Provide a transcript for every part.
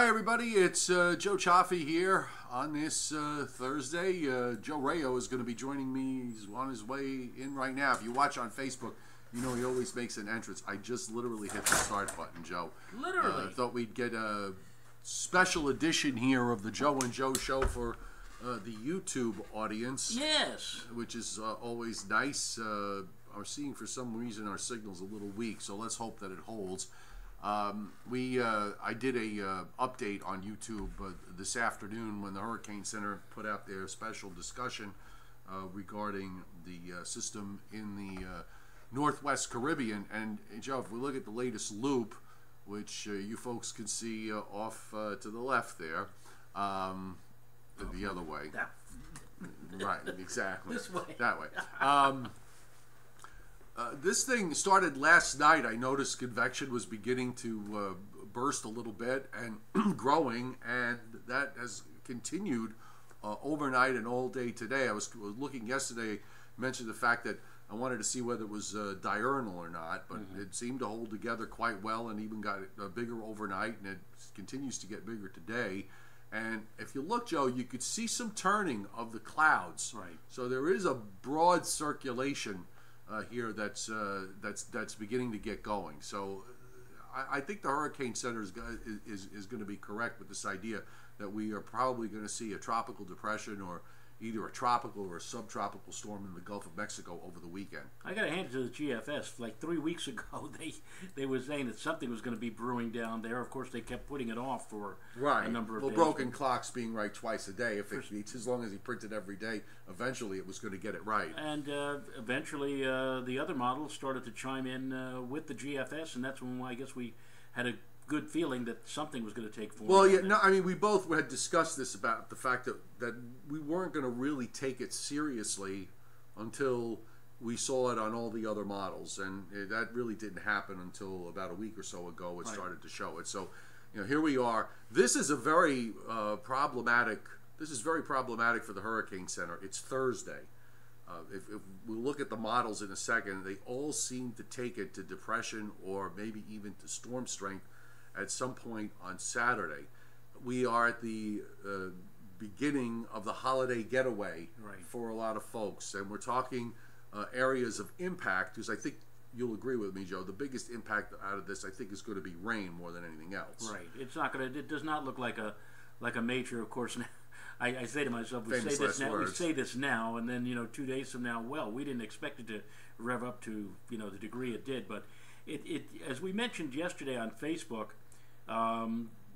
everybody, it's Joe Cioffi here on this Thursday. Joe Rayo is going to be joining me. He's on his way in right now. If you watch on Facebook, you know he always makes an entrance. I just literally hit the start button, Joe. Literally. Thought we'd get a special edition here of the Joe and Joe Show for the YouTube audience. Yes. Which is always nice. We're seeing for some reason our signal's a little weak, so let's hope that it holds. I did a update on YouTube this afternoon when the Hurricane Center put out their special discussion regarding the system in the Northwest Caribbean. And Joe, if we look at the latest loop, which you folks can see off to the left there, the other way. Right, exactly. This way. That way. This thing started last night. I noticed convection was beginning to burst a little bit and growing, and that has continued overnight and all day today. I was looking yesterday, mentioned the fact that I wanted to see whether it was diurnal or not, but it seemed to hold together quite well and even got bigger overnight, and it continues to get bigger today. And if you look, Joe, you could see some turning of the clouds. Right. So there is a broad circulation here that's beginning to get going. So I think the Hurricane Center is going to be correct with this idea that we are probably going to see a tropical depression or either a tropical or a subtropical storm in the Gulf of Mexico over the weekend. I got to hand it to the GFS. Like 3 weeks ago, they were saying that something was going to be brewing down there. Of course, they kept putting it off for a number of days. Well, broken clocks being right twice a day. As long as he printed every day, eventually it was going to get it right. And eventually, the other models started to chime in with the GFS, and that's when I guess we had a good feeling that something was going to take form. Well, yeah, no, I mean, we both had discussed this about the fact that we weren't going to really take it seriously until we saw it on all the other models, and that really didn't happen until about a week or so ago. It started to show it. So, here we are. This is a very problematic. This is very problematic for the Hurricane Center. It's Thursday. If we look at the models in a second, they all seem to take it to depression or maybe even to storm strength at some point on Saturday. We are at the beginning of the holiday getaway for a lot of folks, and we're talking areas of impact, because I think you'll agree with me, Joe, the biggest impact out of this, I think, is going to be rain more than anything else. Right. It's not going to. It does not look like a major. Of course, I say to myself, we say this now, and then 2 days from now, well, we didn't expect it to rev up to the degree it did, but it as we mentioned yesterday on Facebook.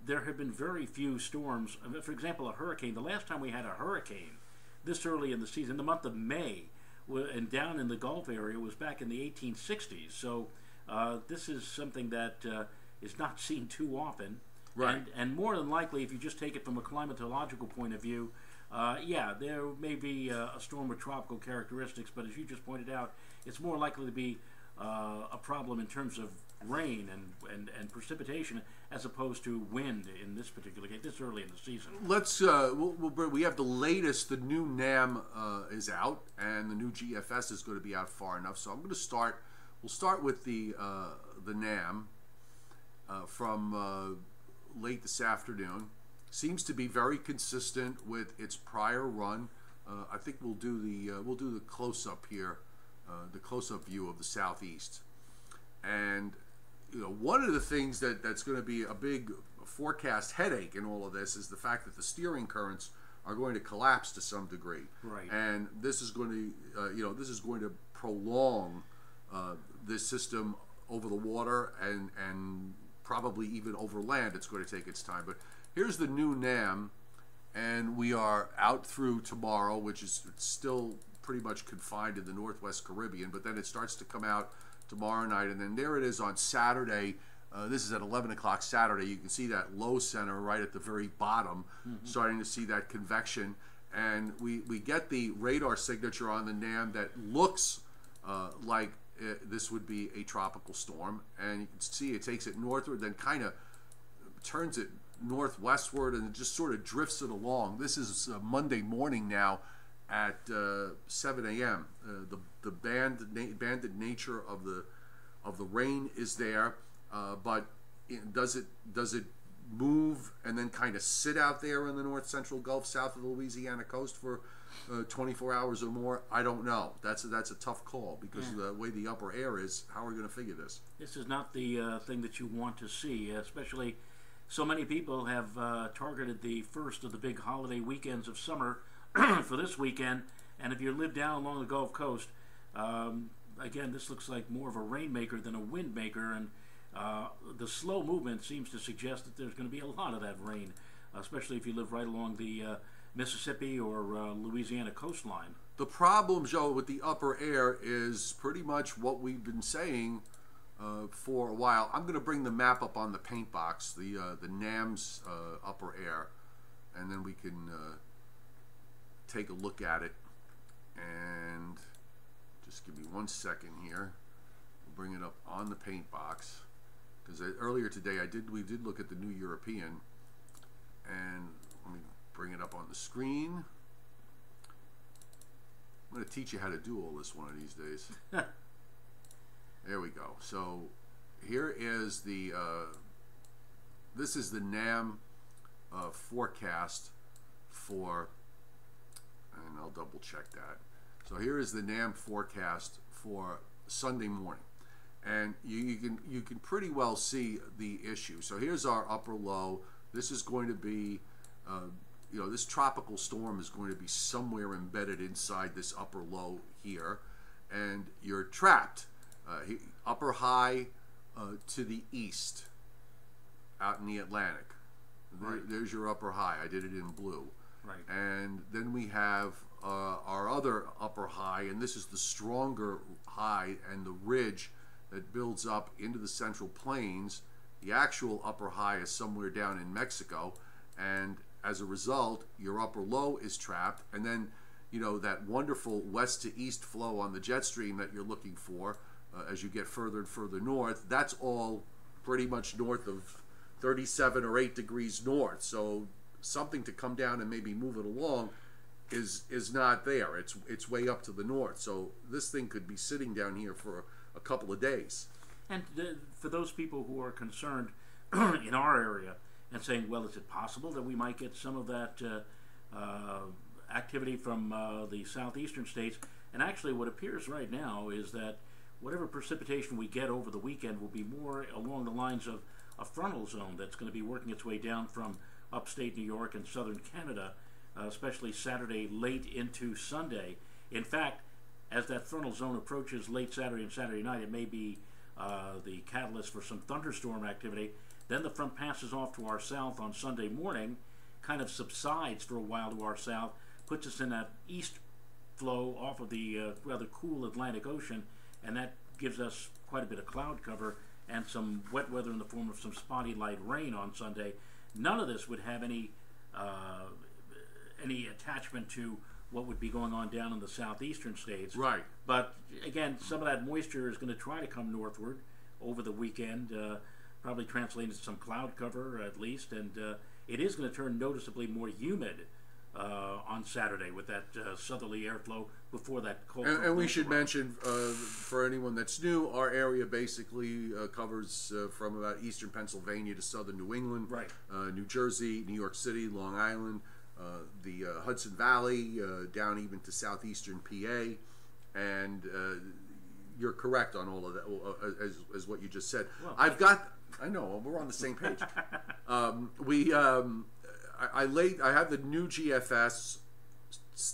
There have been very few storms. For example, a hurricane. The last time we had a hurricane this early in the season, the month of May, and down in the Gulf area, was back in the 1860s. So this is something that is not seen too often. Right. And more than likely, if you just take it from a climatological point of view, yeah, there may be a storm with tropical characteristics, but as you just pointed out, it's more likely to be a problem in terms of rain and precipitation as opposed to wind in this particular case, this early in the season. Let's we have the latest. The new NAM is out, and the new GFS is going to be out far enough. So I'm going to start. We'll start with the NAM from late this afternoon. Seems to be very consistent with its prior run. I think we'll do the close up here, the close up view of the southeast. And one of the things that's going to be a big forecast headache in all of this is the fact that the steering currents are going to collapse to some degree. Right. And this is going to prolong this system over the water and probably even over land. It's going to take its time. But here's the new NAM, and we are out through tomorrow, which is still pretty much confined in the Northwest Caribbean, but then it starts to come out tomorrow night, and then there it is on Saturday. This is at 11 o'clock Saturday. You can see that low center right at the very bottom, starting to see that convection, and we get the radar signature on the NAM that looks like this would be a tropical storm, and you can see it takes it northward, then kind of turns it northwestward, and it just sort of drifts it along. This is Monday morning now at 7 a.m. The banded nature of the rain is there, but does it move and then kind of sit out there in the north central Gulf south of the Louisiana coast for 24 hours or more? I don't know. That's a tough call because of the way the upper air is. How are we going to figure this? This is not the thing that you want to see, especially so many people have targeted the first of the big holiday weekends of summer for this weekend. And if you live down along the Gulf Coast, again, this looks like more of a rainmaker than a wind maker, and the slow movement seems to suggest that there's going to be a lot of that rain, especially if you live right along the Mississippi or Louisiana coastline. The problem, Joe, with the upper air is pretty much what we've been saying for a while. I'm going to bring the map up on the paint box, the NAM's upper air, and then we can take a look at it. And just give me 1 second here. We'll bring it up on the paint box because earlier today we did look at the New European, and let me bring it up on the screen. I'm going to teach you how to do all this one of these days. There we go. So here is the this is the NAM forecast for, and I'll double check that. So here is the NAM forecast for Sunday morning, and you can pretty well see the issue. So here's our upper low. This is going to be this tropical storm is going to be somewhere embedded inside this upper low here, and you're trapped. Upper high to the east out in the Atlantic. Right. There's your upper high. I did it in blue. Right. And then we have our other upper high, and this is the stronger high and the ridge that builds up into the Central Plains. The actual upper high is somewhere down in Mexico, and as a result, your upper low is trapped. And then, that wonderful west to east flow on the jet stream that you're looking for as you get further and further north, that's all pretty much north of 37 or 8 degrees north. So something to come down and maybe move it along is not there. It's way up to the north. So this thing could be sitting down here for a couple of days. And for those people who are concerned in our area and saying, well, is it possible that we might get some of that activity from the southeastern states? And actually what appears right now is that whatever precipitation we get over the weekend will be more along the lines of a frontal zone that's going to be working its way down from upstate New York and southern Canada, especially Saturday late into Sunday. In fact, as that frontal zone approaches late Saturday and Saturday night, it may be the catalyst for some thunderstorm activity. Then the front passes off to our south on Sunday morning, kind of subsides for a while to our south, puts us in that east flow off of the rather cool Atlantic Ocean, and that gives us quite a bit of cloud cover and some wet weather in the form of some spotty light rain on Sunday. None of this would have any attachment to what would be going on down in the southeastern states. Right. But again, some of that moisture is going to try to come northward over the weekend, probably translate into some cloud cover at least, and it is going to turn noticeably more humid on Saturday with that southerly airflow before that cold. And we should mention, for anyone that's new, our area basically covers from about eastern Pennsylvania to southern New England, right. New Jersey, New York City, Long Island, the Hudson Valley, down even to southeastern PA, and you're correct on all of that, as what you just said. Well, I know, we're on the same page. I have the new GFS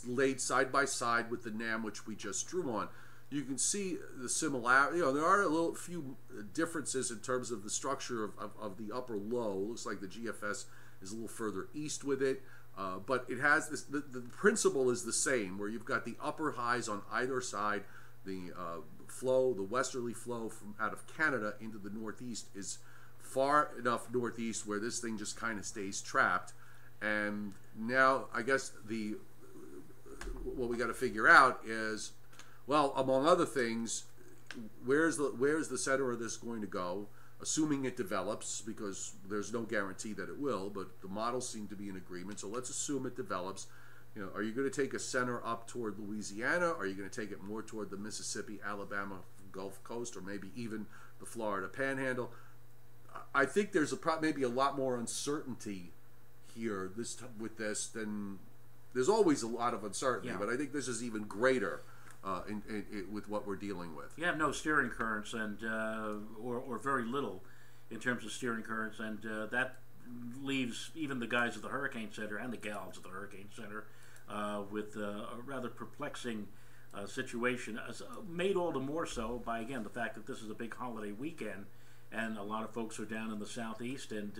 laid side by side with the NAM, which we just drew on. You can see the similarity. There are a few differences in terms of the structure of the upper low. It looks like the GFS is a little further east with it, but it has this. The principle is the same, where you've got the upper highs on either side. The the westerly flow from out of Canada into the northeast is far enough northeast where this thing just kind of stays trapped. And now I guess what we got to figure out is, well, among other things, where's the center of this going to go, assuming it develops, because there's no guarantee that it will, but the models seem to be in agreement. So let's assume it develops. Are you going to take a center up toward Louisiana? Are you going to take it more toward the Mississippi, Alabama, Gulf Coast, or maybe even the Florida Panhandle? I think there's maybe a lot more uncertainty here with this than there's always a lot of uncertainty, but I think this is even greater with what we're dealing with. You have no steering currents and or very little in terms of steering currents, and that leaves even the guys at the Hurricane Center and the gals at the Hurricane Center with a rather perplexing situation, made all the more so by, again, the fact that this is a big holiday weekend, and a lot of folks are down in the southeast, and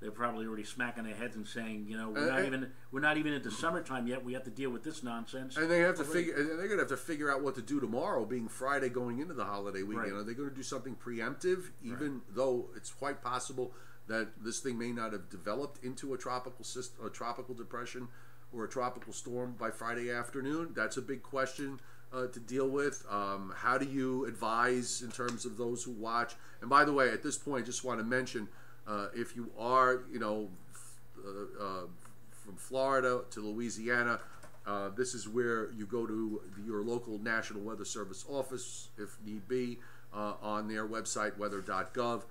they're probably already smacking their heads and saying, you know, we're not even into summertime yet. We have to deal with this nonsense. And they have to figure. And they're going to have to figure out what to do tomorrow, being Friday, going into the holiday weekend. Right. Are they going to do something preemptive, even though it's quite possible that this thing may not have developed into a tropical depression or a tropical storm by Friday afternoon? That's a big question to deal with. How do you advise in terms of those who watch? And by the way, at this point, just want to mention, if you are, you know, from Florida to Louisiana, this is where you go to your local National Weather Service office, if need be, on their website, weather.gov,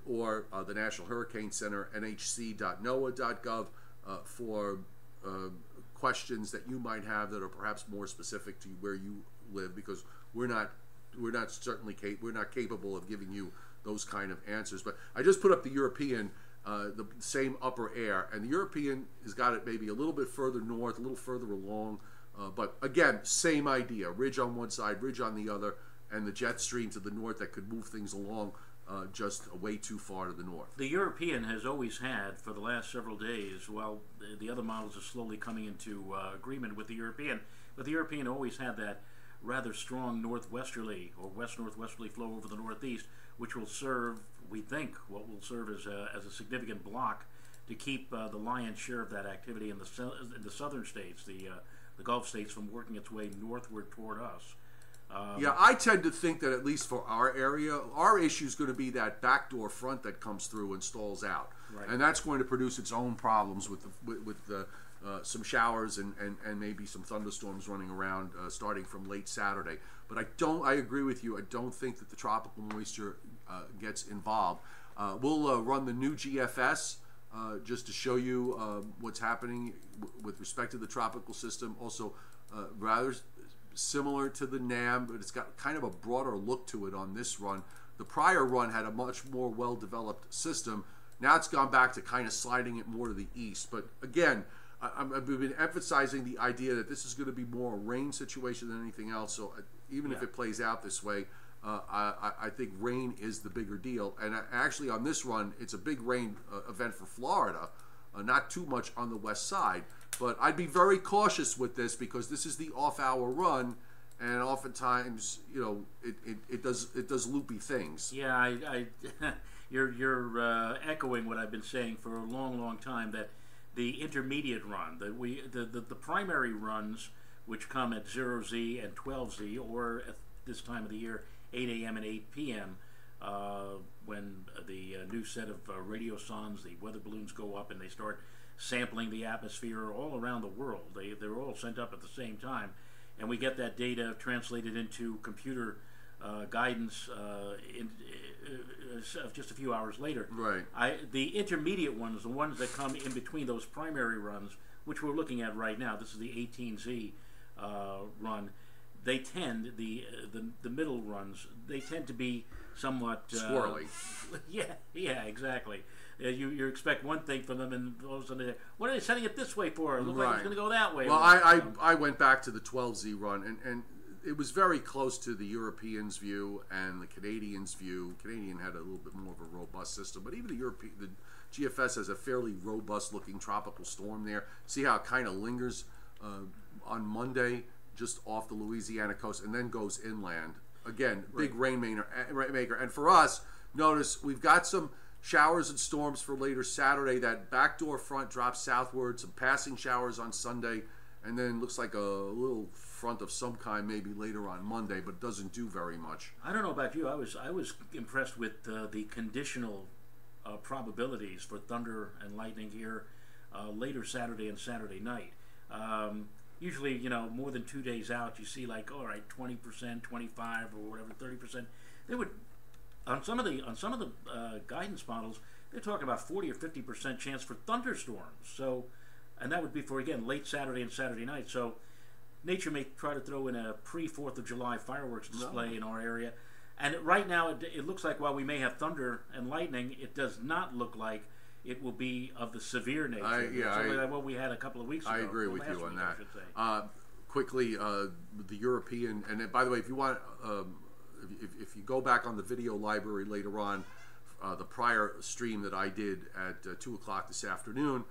or the National Hurricane Center, nhc.noaa.gov, for questions that you might have that are perhaps more specific to where you live, because we're not capable of giving you those kind of answers. But I just put up the European, the same upper air, and the European has got it maybe a little bit further north, a little further along, but again, same idea: ridge on one side, ridge on the other, and the jet stream to the north that could move things along just way too far to the north. The European has always had, for the last several days, while the other models are slowly coming into agreement with the European, but the European always had that rather strong northwesterly or west-northwesterly flow over the northeast, which will serve, we think, what will serve as a significant block to keep the lion's share of that activity in the southern states, the Gulf states, from working its way northward toward us. Yeah, I tend to think that, at least for our area, our issue is going to be that backdoor front that comes through and stalls out, and that's going to produce its own problems with some showers and maybe some thunderstorms running around starting from late Saturday. But I agree with you. I don't think that the tropical moisture gets involved. We'll run the new GFS just to show you what's happening with respect to the tropical system. Also, rather similar to the NAM, but it's got kind of a broader look to it on this run. The prior run had a much more well-developed system. Now it's gone back to kind of sliding it more to the east. But again, I've been emphasizing the idea that this is going to be more a rain situation than anything else. So even if it plays out this way, I think rain is the bigger deal. And actually on this run, it's a big rain event for Florida, not too much on the west side. But I'd be very cautious with this, because this is the off-hour run, and oftentimes, you know, it does loopy things. Yeah, you're echoing what I've been saying for a long time, that the intermediate run, the primary runs, which come at 0Z and 12Z, or at this time of the year, 8 a.m. and 8 p.m., when the new set of radiosondes, the weather balloons, go up and they start sampling the atmosphere all around the world. They're all sent up at the same time, and we get that data translated into computer guidance just a few hours later. Right. The intermediate ones, the ones that come in between those primary runs, which we're looking at right now, this is the 18Z run, they tend, the middle runs, they tend to be somewhat squirrely. Yeah, exactly. You expect one thing from them, and all of a sudden, what are they setting it this way for? It looks like it's going to go that way. Well, I went back to the 12Z run, and it was very close to the Europeans' view and the Canadians' view. Canadian had a little bit more of a robust system, but even the GFS has a fairly robust-looking tropical storm there. See how it kind of lingers on Monday just off the Louisiana coast and then goes inland. Again, big rainmaker. And for us, notice we've got some showers and storms for later Saturday. That backdoor front drops southward, some passing showers on Sunday, and then looks like a little front of some kind maybe later on Monday, but doesn't do very much. I don't know about you. I was impressed with the conditional probabilities for thunder and lightning here later Saturday and Saturday night. Usually, you know, more than 2 days out, you see like, all right, 20%, 25, or whatever, 30%. They would on some of the guidance models, they're talking about 40 or 50% chance for thunderstorms. So, and that would be for, again, late Saturday and Saturday night. So nature may try to throw in a pre-4th of July fireworks display in our area. And right now, it looks like while we may have thunder and lightning, it does not look like it will be of the severe nature. Like what we had a couple of weeks ago. I agree with you on that. Quickly, the European, and by the way, if you want, if you go back on the video library later on, the prior stream that I did at 2 o'clock this afternoon,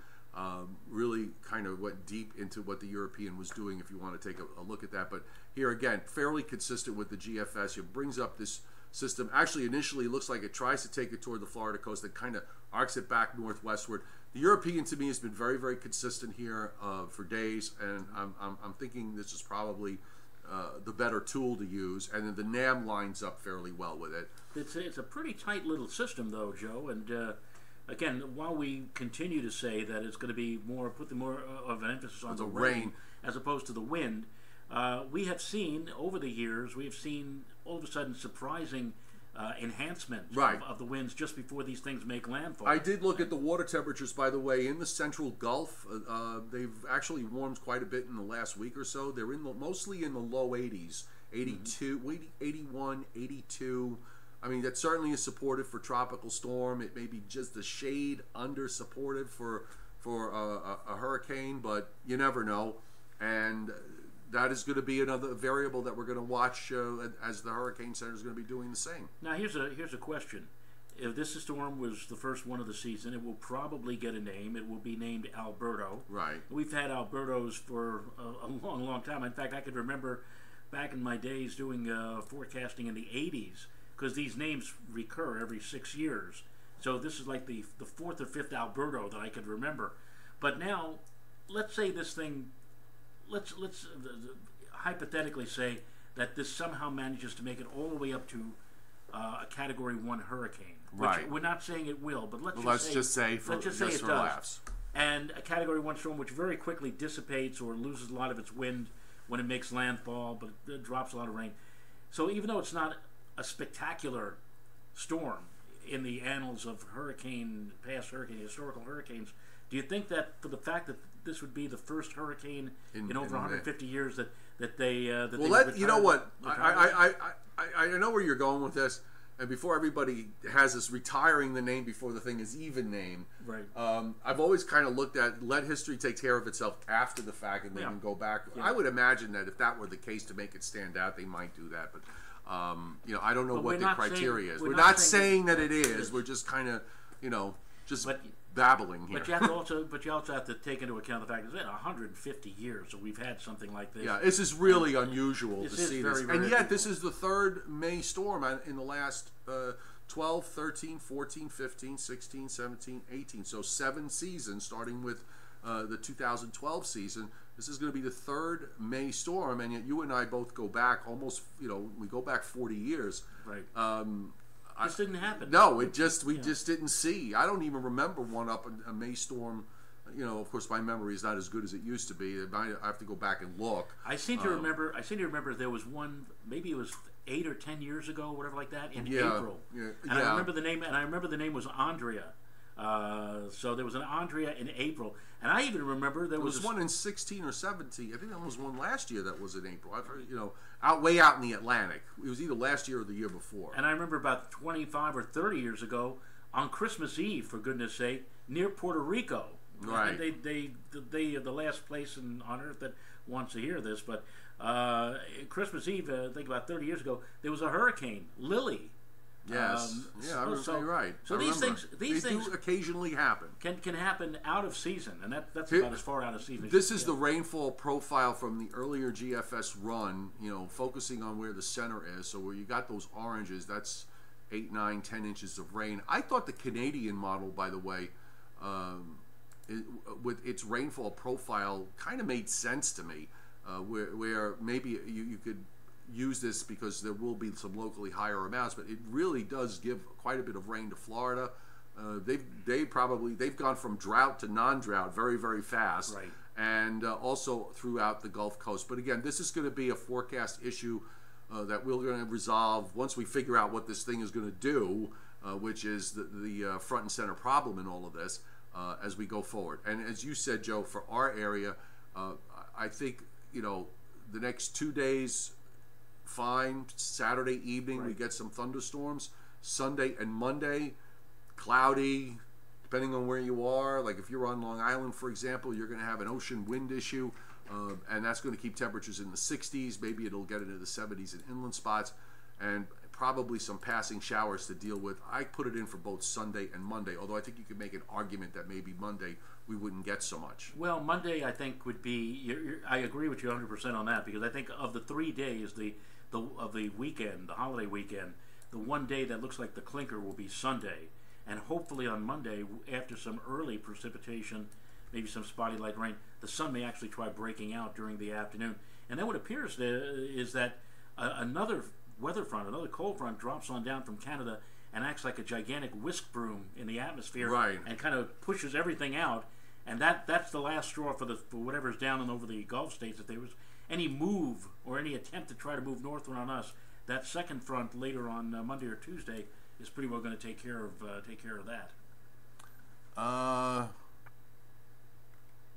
really kind of went deep into what the European was doing, if you want to take a look at that. But here again, fairly consistent with the GFS. It brings up this system. Actually, initially, it looks like it tries to take it toward the Florida coast, then kind of arcs it back northwestward. The European, to me, has been very, very consistent here for days, and I'm thinking this is probably the better tool to use. And then the NAM lines up fairly well with it. It's a pretty tight little system, though, Joe, and again, while we continue to say that it's going to be put more of an emphasis on the rain as opposed to the wind, we have seen over the years, all of a sudden surprising enhancement of the winds just before these things make landfall. I did look at the water temperatures, by the way, in the central Gulf. They've actually warmed quite a bit in the last week or so. They're mostly in the low 80s, 82, 81, 82. I mean, that certainly is supportive for tropical storm. It may be just a shade under supportive for a hurricane, but you never know. And that is going to be another variable that we're going to watch as the Hurricane Center is going to be doing the same. Now, here's a question. If this storm was the first one of the season, it will probably get a name. It will be named Alberto. Right. We've had Albertos for a long, long time. In fact, I could remember back in my days doing forecasting in the 80s, because these names recur every 6 years. So this is like the 4th or 5th Alberto that I could remember. But now, let's say this thing, let's hypothetically say that this somehow manages to make it all the way up to a Category 1 hurricane. Right. We're not saying it will, but let's just say it does. Laughs. And a Category 1 storm which very quickly dissipates or loses a lot of its wind when it makes landfall, but it drops a lot of rain. So even though it's not a spectacular storm in the annals of historical hurricanes, do you think that for the fact that this would be the first hurricane in over 150 years that they you know what, I know where you're going with this, and before everybody has this retiring the name before the thing is even named, right? I've always kind of looked at let history take care of itself after the fact, and they can go back. I would imagine that if that were the case, to make it stand out, they might do that, but I don't know what the criteria is. We're not saying that it is. We're just kind of, just babbling here. But you also have to take into account the fact that it's been 150 years that we've had something like this. Yeah, this is really unusual to see this. And yet, this is the third May storm in the last 12, 13, 14, 15, 16, 17, 18. So 7 seasons, starting with the 2012 season. This is going to be the third May storm, and yet you and I both go back almost, we go back 40 years. Right. This didn't happen. No, we just didn't see. I don't even remember one up a May storm. Of course, my memory is not as good as it used to be. I have to go back and look. I seem to remember there was one. Maybe it was 8 or 10 years ago, whatever like that, in April. Yeah. And I remember the name. And I remember the name was Andrea. So there was an Andrea in April, and I even remember there was one in 16 or 17. I think there was one last year that was in April. Way out in the Atlantic. It was either last year or the year before. And I remember about 25 or 30 years ago, on Christmas Eve, for goodness sake, near Puerto Rico. Right. And they are the last place on earth that wants to hear this, but Christmas Eve, I think about 30 years ago, there was a hurricane, Lily. Yes. You're right. So these things do occasionally happen. Can happen out of season, and that's about as far out of season. This is the rainfall profile from the earlier GFS run. Focusing on where the center is. So where you got those oranges, that's 8, 9, 10 inches of rain. I thought the Canadian model, by the way, with its rainfall profile, kind of made sense to me. Where maybe you could use this because there will be some locally higher amounts, but it really does give quite a bit of rain to Florida. They've gone from drought to non-drought very, very fast, right? And also throughout the Gulf Coast. But again, this is going to be a forecast issue that we're going to resolve once we figure out what this thing is going to do, which is the front and center problem in all of this as we go forward. And as you said, Joe, for our area, I think, the next 2 days, fine. Saturday evening, we get some thunderstorms. Sunday and Monday, cloudy, depending on where you are. Like if you're on Long Island, for example, you're going to have an ocean wind issue, and that's going to keep temperatures in the 60s. Maybe it'll get into the 70s in inland spots, and probably some passing showers to deal with. I put it in for both Sunday and Monday, although I think you could make an argument that maybe Monday we wouldn't get so much. Well, Monday I think would be, I agree with you 100% on that, because I think of the 3 days of the weekend, the holiday weekend, the one day that looks like the clinker will be Sunday. And hopefully on Monday, after some early precipitation, maybe some spotty light rain, the sun may actually try breaking out during the afternoon. And then what appears is that another weather front, another cold front, drops on down from Canada and acts like a gigantic whisk broom in the atmosphere, right, and kind of pushes everything out. And that's the last straw for whatever's down and over the Gulf states. If there was any move or any attempt to try to move northward on us, that second front later on Monday or Tuesday is pretty well going to take care of that.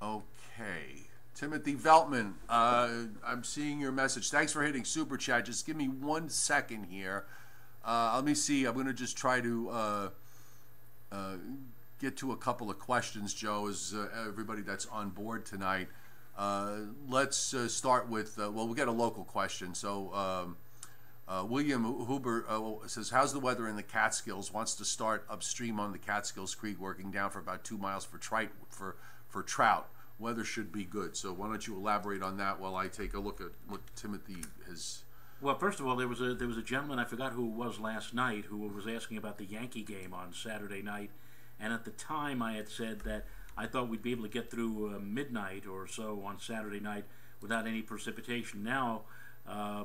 Okay. Timothy Veltman, I'm seeing your message. Thanks for hitting Super Chat. Just give me 1 second here. Let me see. I'm going to just try to get to a couple of questions, Joe, as everybody that's on board tonight. Let's start with, we got a local question. So William Huber says, how's the weather in the Catskills? Wants to start upstream on the Catskills Creek, working down for about 2 miles for trout. Weather should be good. So why don't you elaborate on that while I take a look at what Timothy has. Well, first of all, there was a gentleman, I forgot who it was last night, who was asking about the Yankee game on Saturday night. And at the time I had said that I thought we'd be able to get through midnight or so on Saturday night without any precipitation. Now,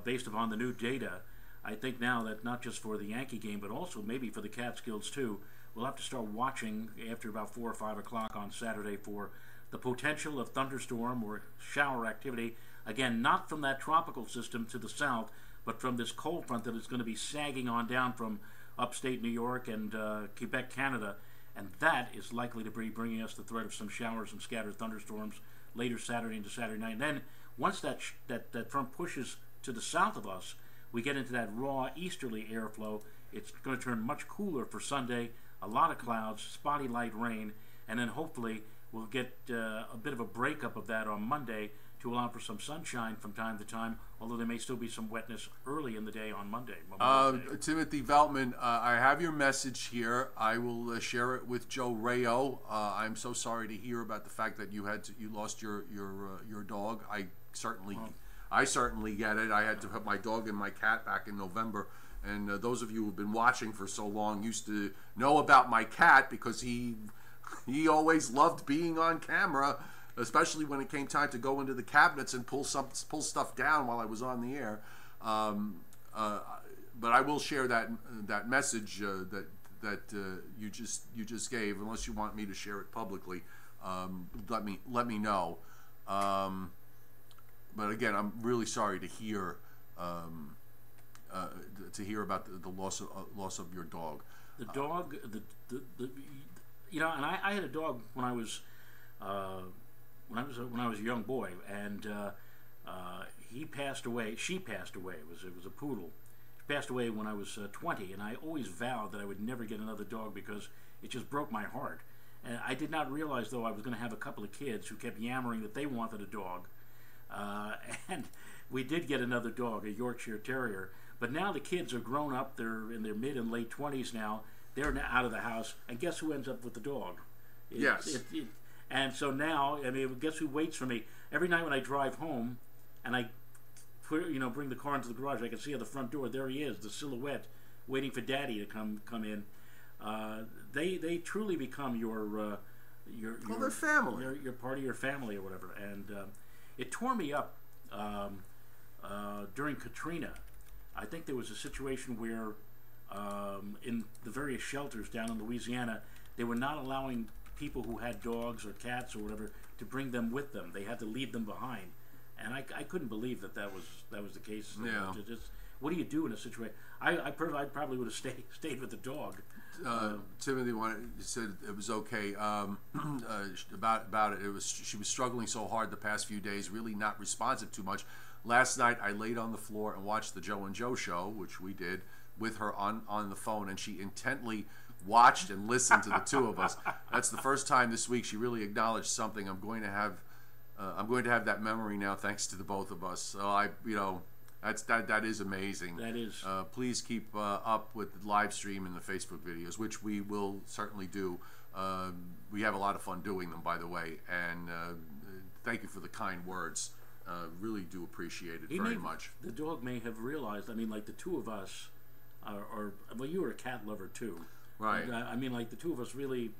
based upon the new data, I think now that not just for the Yankee game, but also maybe for the Catskills too, we'll have to start watching after about 4 or 5 o'clock on Saturday for the potential of thunderstorm or shower activity. Again, not from that tropical system to the south, but from this cold front that is going to be sagging on down from upstate New York and Quebec, Canada. And that is likely to be bringing us the threat of some showers and scattered thunderstorms later Saturday into Saturday night. And then once that front pushes to the south of us, we get into that raw easterly airflow. It's going to turn much cooler for Sunday, a lot of clouds, spotty light rain, and then hopefully we'll get a bit of a breakup of that on Monday to allow for some sunshine from time to time, although there may still be some wetness early in the day on Monday. Timothy Veltman, I have your message here. I will share it with Joe Rayo. I'm so sorry to hear about the fact that you lost your dog. I certainly get it. I had to have my dog and my cat back in November, and those of you who've been watching for so long used to know about my cat because he always loved being on camera, especially when it came time to go into the cabinets and pull stuff down while I was on the air. But I will share that message that you just gave. Unless you want me to share it publicly, let me know. But again, I'm really sorry to hear about the loss of your dog. The dog, and I had a dog when I was a young boy, and he passed away. She passed away. It was a poodle. She passed away when I was 20, and I always vowed that I would never get another dog because it just broke my heart. And I did not realize, though, I was going to have a couple of kids who kept yammering that they wanted a dog. And we did get another dog, a Yorkshire Terrier. But now the kids are grown up. They're in their mid and late 20s now. They're now out of the house. And guess who ends up with the dog? Yes. And so now, I mean, guess who waits for me? Every night when I drive home and I bring the car into the garage, I can see at the front door, there he is, the silhouette, waiting for Daddy to come in. They truly become your family. You're part of your family or whatever. And it tore me up during Katrina. I think there was a situation where in the various shelters down in Louisiana, they were not allowing people who had dogs or cats or whatever to bring them with them. They had to leave them behind. And I couldn't believe that was the case. Yeah. what do you do in a situation? I probably would have stayed with the dog. Timothy said it was okay. About it, she was struggling so hard the past few days, really not responsive too much. Last night I laid on the floor and watched the Joe and Joe show, which we did with her on the phone, and she intently watched and listened to the two of us. That's the first time this week she really acknowledged something. I'm going to have that memory now, thanks to the both of us. So that is amazing. That is. Please keep up with the live stream and the Facebook videos, which we will certainly do. We have a lot of fun doing them, by the way, and thank you for the kind words. Really do appreciate it very much. The dog may have realized, I mean, like the two of us are well, you were a cat lover too. Right. I mean, like the two of us really,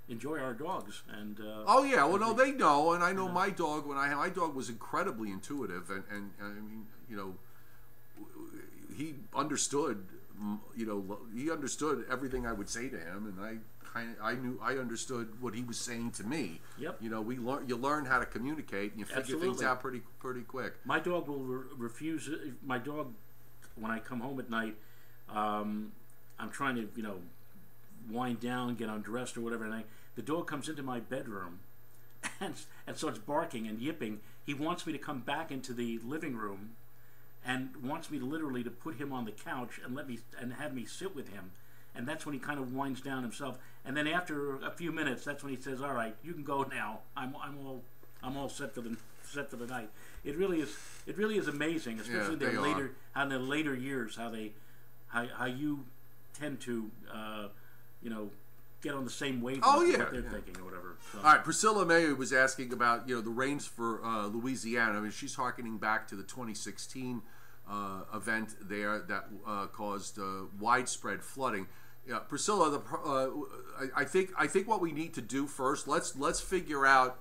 enjoy our dogs, and oh yeah, well no, they know, and I know my dog. My dog was incredibly intuitive, and I mean, he understood, he understood everything I would say to him, and I understood what he was saying to me. Yep. You learn how to communicate, and you figure things out pretty quick. My dog will refuse. My dog, when I come home at night, I'm trying to wind down, get undressed or whatever, and the dog comes into my bedroom and starts barking and yipping. He wants me to come back into the living room and wants me to literally to put him on the couch and have me sit with him. And that's when he kind of winds down himself. And then after a few minutes, that's when he says, "All right, you can go now. I'm all set for the night." It really is amazing, especially in the later years, how you tend to get on the same wavelength what they're thinking or whatever. So. All right, Priscilla May was asking about the rains for Louisiana. I mean, she's harkening back to the 2016 event there that caused widespread flooding. Yeah, Priscilla, I think what we need to do first, let's figure out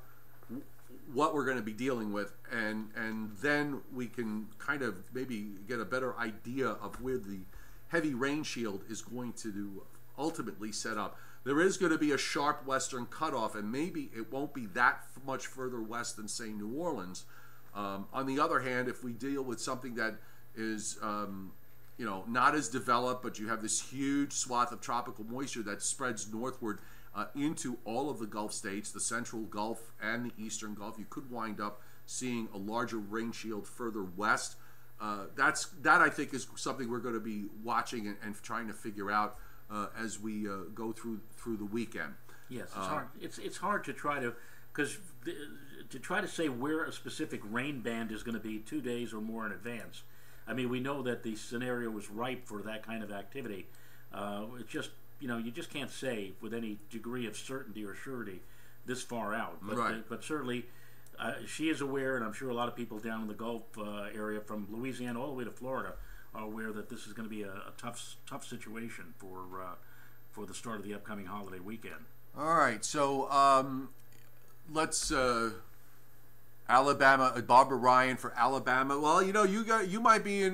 what we're going to be dealing with, and then we can kind of maybe get a better idea of where the heavy rain shield is going to ultimately set up. There is going to be a sharp western cutoff, and maybe it won't be that much further west than, say, New Orleans. On the other hand, if we deal with something that is not as developed, but you have this huge swath of tropical moisture that spreads northward into all of the Gulf states, the Central Gulf and the Eastern Gulf, you could wind up seeing a larger rain shield further west. That I think is something we're going to be watching and trying to figure out as we go through the weekend. Yes, it's hard. It's hard to try to say where a specific rain band is going to be 2 days or more in advance. I mean, we know that the scenario was ripe for that kind of activity. It's just you just can't say with any degree of certainty or surety this far out. But, right. But certainly. She is aware, and I'm sure a lot of people down in the Gulf area, from Louisiana all the way to Florida, are aware that this is going to be a tough situation for the start of the upcoming holiday weekend. All right, so let's Alabama. Barbara Ryan for Alabama. Well, you might be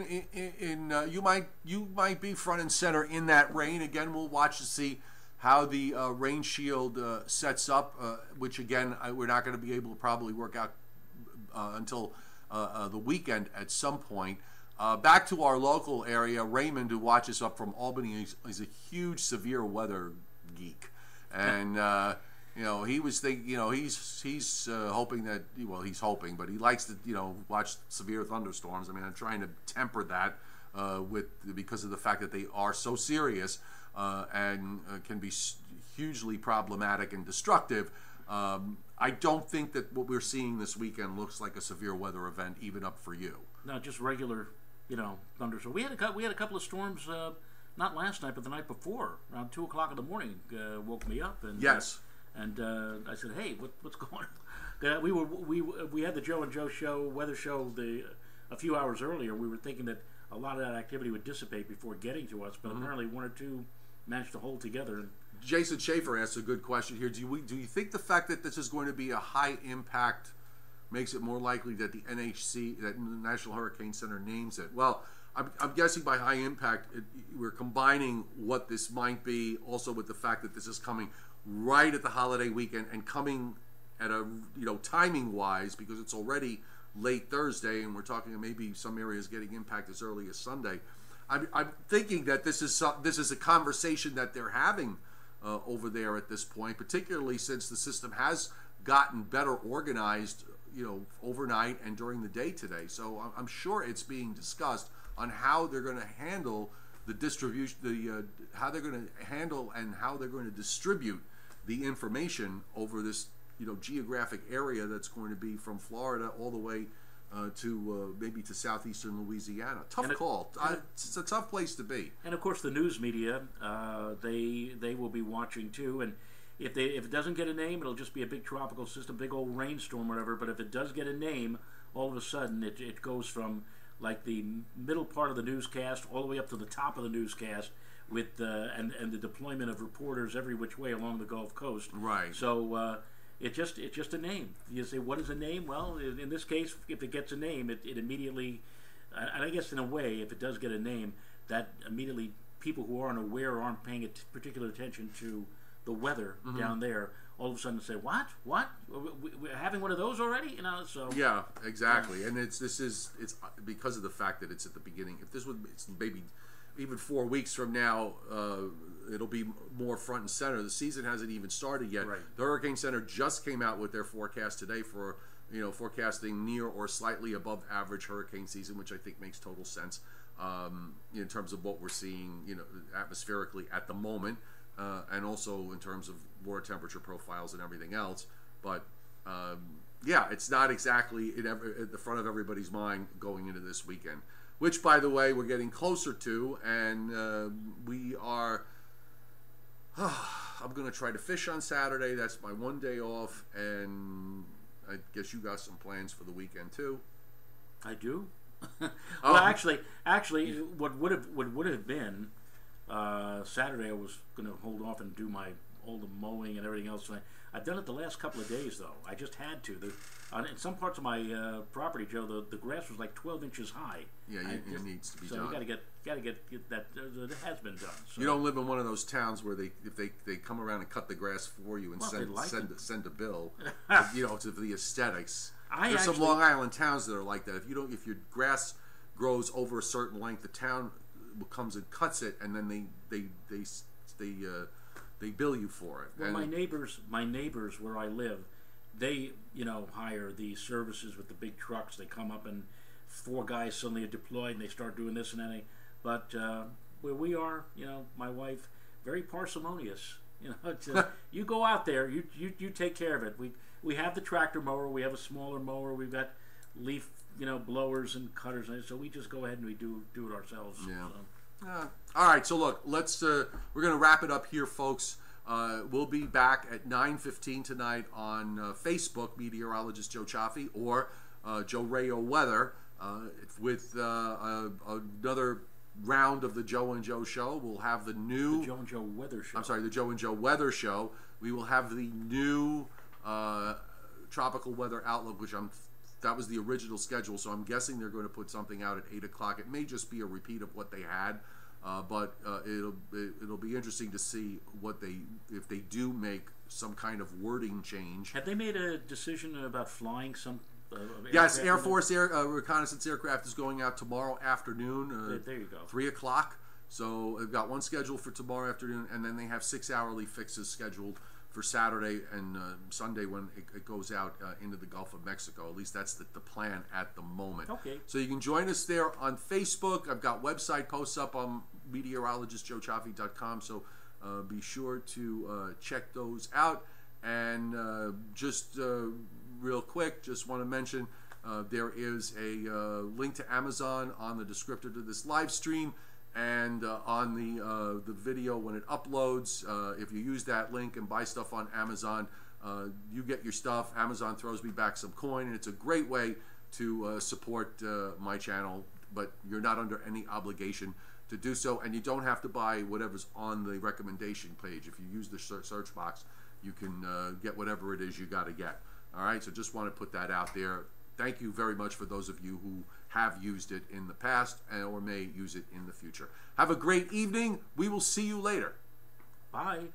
you might be front and center in that rain again. We'll watch to see how the rain shield sets up, which again we're not going to be able to probably work out until the weekend at some point. Back to our local area, Raymond, who watches up from Albany, is a huge severe weather geek, and he was thinking, he's hoping that, he's hoping, but he likes to watch severe thunderstorms. I mean, I'm trying to temper that because of the fact that they are so serious. And can be hugely problematic and destructive. I don't think that what we're seeing this weekend looks like a severe weather event, even up for you. No, just regular, thunderstorms. We had a couple of storms, not last night, but the night before, around 2 o'clock in the morning. Woke me up, and yes, and I said, "Hey, what's going on?" We had the Joe and Joe show, weather show, a few hours earlier. We were thinking that a lot of that activity would dissipate before getting to us, but apparently one or two managed to hold together. Jason Schaefer asked a good question here. Do you think the fact that this is going to be a high impact makes it more likely that the NHC, that the National Hurricane Center, names it? Well, I'm guessing by high impact, we're combining what this might be also with the fact that this is coming right at the holiday weekend and coming at a timing wise, because it's already late Thursday, and we're talking maybe some areas getting impacted as early as Sunday. I'm thinking that this is a conversation that they're having over there at this point, particularly since the system has gotten better organized, overnight and during the day today. So I'm sure it's being discussed on how they're going to handle the distribution, how they're going to handle and how they're going to distribute the information over this, geographic area that's going to be from Florida all the way to maybe to southeastern Louisiana. Tough call. It's a tough place to be. And of course, the news media, they will be watching too. And if it doesn't get a name, it'll just be a big tropical system, big old rainstorm, whatever. But if it does get a name, all of a sudden it goes from like the middle part of the newscast all the way up to the top of the newscast with and the deployment of reporters every which way along the Gulf Coast. Right. So it's just a name. You say, what is a name? Well, in this case, if it gets a name, it immediately, and I guess in a way, if it does get a name, that immediately people who aren't aware or aren't paying particular attention to the weather down there, all of a sudden say, what? We're having one of those already? So yeah, exactly. And it's because of the fact that it's at the beginning. If this it's maybe even 4 weeks from now, it'll be more front and center. The season hasn't even started yet. Right. The Hurricane Center just came out with their forecast today for forecasting near or slightly above average hurricane season, which I think makes total sense in terms of what we're seeing, atmospherically at the moment. And also in terms of water temperature profiles and everything else. But yeah, it's not exactly at the front of everybody's mind going into this weekend, which, by the way, we're getting closer to, and we are. I'm going to try to fish on Saturday. That's my one day off, and I guess you got some plans for the weekend too. I do. Well, actually, what would have been. Saturday I was going to hold off and do all the mowing and everything else. I've done it the last couple of days, though. I just had to. In some parts of my property, Joe, the grass was like 12 inches high. Yeah, it needs to be done. So you got to get that. It has been done. So. You don't live in one of those towns where if they come around and cut the grass for you and send a bill, to the aesthetics. There's some Long Island towns that are like that. If your grass grows over a certain length, the town comes and cuts it, and then they bill you for it. Well, my neighbors where I live, they hire these services with the big trucks. They come up and 4 guys suddenly are deployed and they start doing this and that. But where we are, my wife, very parsimonious. You go out there, you take care of it. We have the tractor mower, we have a smaller mower, we've got leaf blowers and cutters, and so we just go ahead and we do it ourselves. Yeah. So. All right. So look, we're gonna wrap it up here, folks. We'll be back at 9:15 tonight on Facebook, meteorologist Joe Cioffi or Joe Rayo Weather, with another round of the Joe and Joe Show. We'll have the Joe and Joe Weather Show. I'm sorry, the Joe and Joe Weather Show. We will have the new tropical weather outlook, that was the original schedule, so I'm guessing they're going to put something out at 8 o'clock. It may just be a repeat of what they had, but it'll be interesting to see if they do make some kind of wording change. Have they made a decision about flying some? Yes, Air Force reconnaissance aircraft is going out tomorrow afternoon. There you go. 3 o'clock. So they've got one scheduled for tomorrow afternoon, and then they have 6 hourly fixes scheduled for Saturday and Sunday when it goes out into the Gulf of Mexico. At least that's the plan at the moment. Okay. So you can join us there on Facebook. I've got website posts up on meteorologistjoecioffi.com, so be sure to check those out. And just real quick, just want to mention there is a link to Amazon on the descriptor to this live stream. And on the video when it uploads, if you use that link and buy stuff on Amazon, you get your stuff. Amazon throws me back some coin, and it's a great way to support my channel. But you're not under any obligation to do so, and you don't have to buy whatever's on the recommendation page. If you use the search box, you can get whatever it is you got to get. All right, so just want to put that out there. Thank you very much for those of you who have used it in the past or may use it in the future. Have a great evening. We will see you later. Bye.